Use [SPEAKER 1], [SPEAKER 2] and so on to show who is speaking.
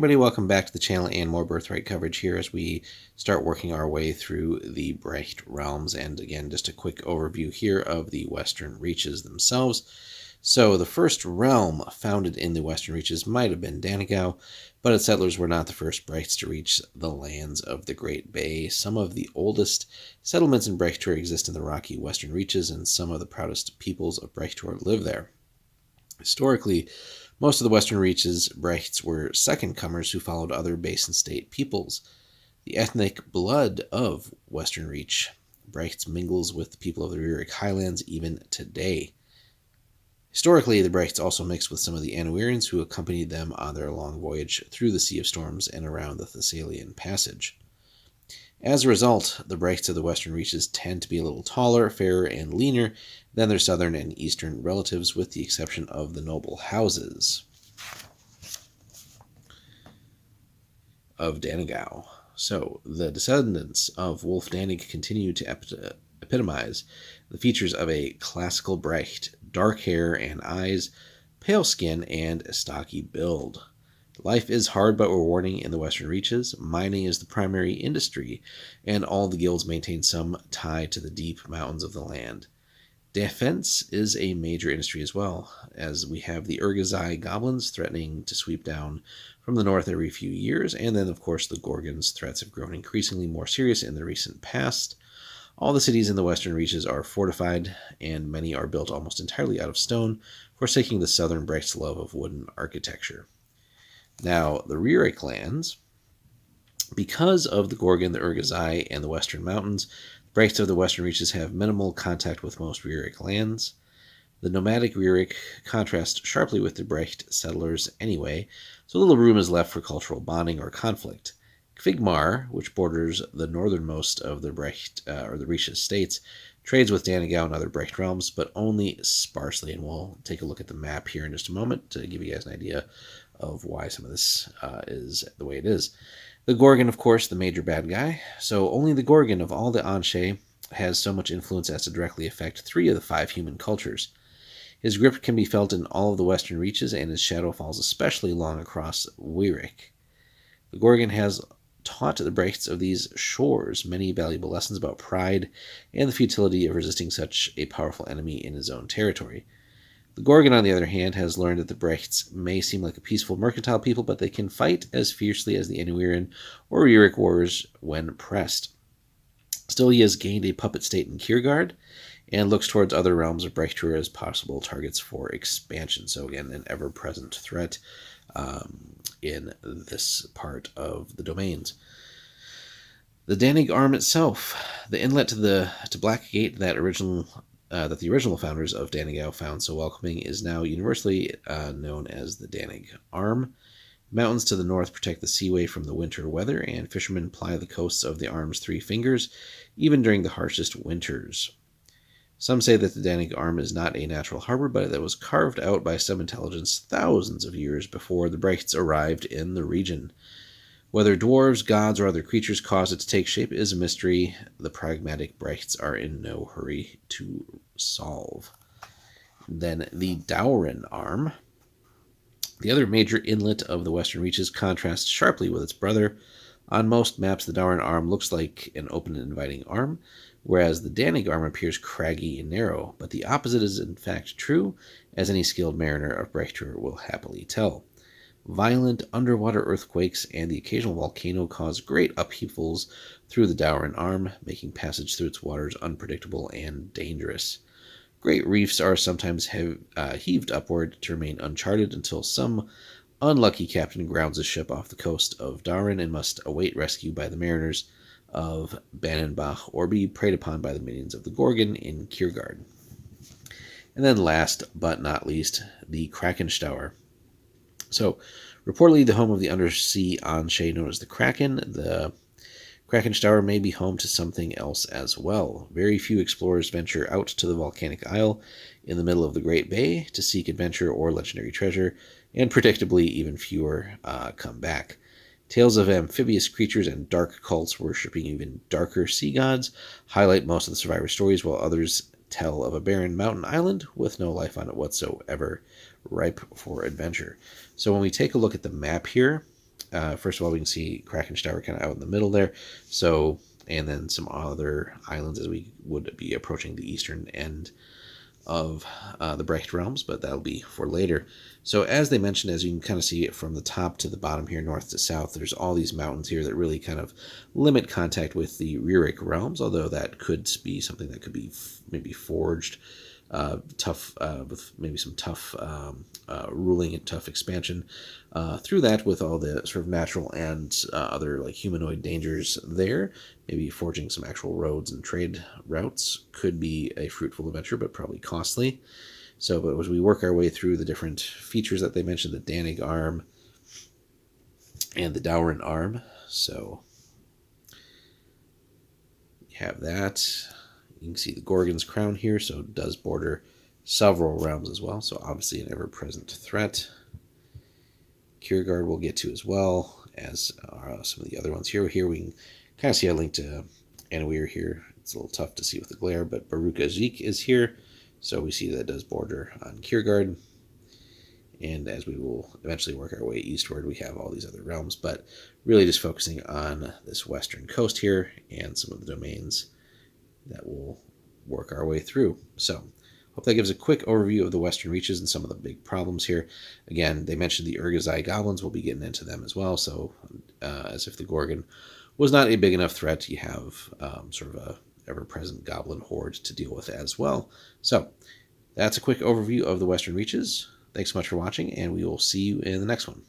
[SPEAKER 1] everybody, welcome back to the channel and more Birthright coverage here as we start working our way through the Brecht realms. And again, just a quick overview here of the Western Reaches themselves. So the first realm founded in the Western Reaches might have been Danegau, but its settlers were not the first Brechts to reach the lands of the Great Bay. Some of the oldest settlements in Brechtür exist in the rocky Western Reaches, and some of the proudest peoples of Brechtür live there. Historically, most of the Western Reaches Brechts were second-comers who followed other basin state peoples. The ethnic blood of Western Reach Brechts mingles with the people of the Rurik Highlands even today. Historically, the Brechts also mixed with some of the Anuirians who accompanied them on their long voyage through the Sea of Storms and around the Thessalian Passage. As a result, the Brechts of the Western Reaches tend to be a little taller, fairer, and leaner than their southern and eastern relatives, with the exception of the noble houses of Danegau. So, the descendants of Wolf Danig continue to epitomize the features of a classical Brecht: dark hair and eyes, pale skin, and a stocky build. Life is hard but rewarding in the Western Reaches. Mining is the primary industry, and all the guilds maintain some tie to the deep mountains of the land. Defense is a major industry as well, as we have the Urgazai goblins threatening to sweep down from the north every few years, and then, of course, the Gorgons' threats have grown increasingly more serious in the recent past. All the cities in the Western Reaches are fortified, and many are built almost entirely out of stone, forsaking the southern Brecht's love of wooden architecture. Now, the Rurik lands, because of the Gorgon, the Urgazai, and the Western Mountains, Brechts of the Western Reaches have minimal contact with most Rurik lands. The nomadic Rurik contrast sharply with the Brecht settlers anyway, so little room is left for cultural bonding or conflict. Kvigmar, which borders the northernmost of the Brecht or the Reaches states, trades with Danegau and other Brecht realms, but only sparsely, and we'll take a look at the map here in just a moment to give you guys an idea of why some of this is the way it is. The Gorgon, of course, the major bad guy. So only the Gorgon of all the Anshe has so much influence as to directly affect 3 of the 5 human cultures. His grip can be felt in all of the Western Reaches, and his shadow falls especially long across Wyrek. The Gorgon has taught the Brechts of these shores many valuable lessons about pride and the futility of resisting such a powerful enemy in his own territory. The Gorgon, on the other hand, has learned that the Brechts may seem like a peaceful mercantile people, but they can fight as fiercely as the Anuirian or Rurik warriors when pressed. Still, he has gained a puppet state in Kiergaard and looks towards other realms of Brechtür as possible targets for expansion. So again, an ever-present threat in this part of the domains. The Danig Arm itself, the inlet to Blackgate that the original founders of Danegau found so welcoming, is now universally known as the Danig Arm. Mountains to the north protect the seaway from the winter weather, and fishermen ply the coasts of the Arm's 3 fingers, even during the harshest winters. Some say that the Danig Arm is not a natural harbor, but that was carved out by some intelligence thousands of years before the Brechts arrived in the region. Whether dwarves, gods, or other creatures caused it to take shape is a mystery the pragmatic Brechts are in no hurry to solve. Then the Darren Arm. The other major inlet of the Western Reaches contrasts sharply with its brother. On most maps, the Darren Arm looks like an open and inviting arm, whereas the Danig Arm appears craggy and narrow, but the opposite is in fact true, as any skilled mariner of Brechtür will happily tell. Violent underwater earthquakes and the occasional volcano cause great upheavals through the Darren Arm, making passage through its waters unpredictable and dangerous. Great reefs are sometimes heaved upward to remain uncharted until some unlucky captain grounds a ship off the coast of Darren and must await rescue by the mariners of Bannenbach or be preyed upon by the minions of the Gorgon in Kiergaard. And then last but not least, the Krakenstauer. So, reportedly the home of the undersea Anshe known as the Kraken. The Krakenstauer may be home to something else as well. Very few explorers venture out to the volcanic isle in the middle of the Great Bay to seek adventure or legendary treasure, and predictably even fewer come back. Tales of amphibious creatures and dark cults worshipping even darker sea gods highlight most of the survivor stories, while others tell of a barren mountain island with no life on it whatsoever, ripe for adventure. So when we take a look at the map here, First of all, we can see Krakenstauer kind of out in the middle there. So, and then some other islands as we would be approaching the eastern end of the Brecht realms, but that'll be for later. So as they mentioned, as you can kind of see it from the top to the bottom here, north to south, there's all these mountains here that really kind of limit contact with the Rurik realms, although that could be something that could be maybe forged tough with maybe some tough ruling and tough expansion through that, with all the sort of natural and other like humanoid dangers there. Maybe forging some actual roads and trade routes could be a fruitful adventure, but probably costly. So, but as we work our way through the different features that they mentioned, the Danig arm and the Dauren arm, so you have that. You can see the Gorgon's crown here, so it does border several realms as well, so obviously an ever-present threat. Kiergaard we'll get to as well, as some of the other ones here. Here we can kind of see a link to Anawir here. It's a little tough to see with the glare, but Baruka Zik is here, so we see that it does border on Kiergaard. And as we will eventually work our way eastward, we have all these other realms, but really just focusing on this western coast here and some of the domains that we'll work our way through. So hope that gives a quick overview of the Western Reaches and some of the big problems here. Again, they mentioned the Urgazai goblins. We'll be getting into them as well. So as if the Gorgon was not a big enough threat, you have sort of a ever-present goblin horde to deal with as well. So that's a quick overview of the Western Reaches. Thanks so much for watching, and we will see you in the next one.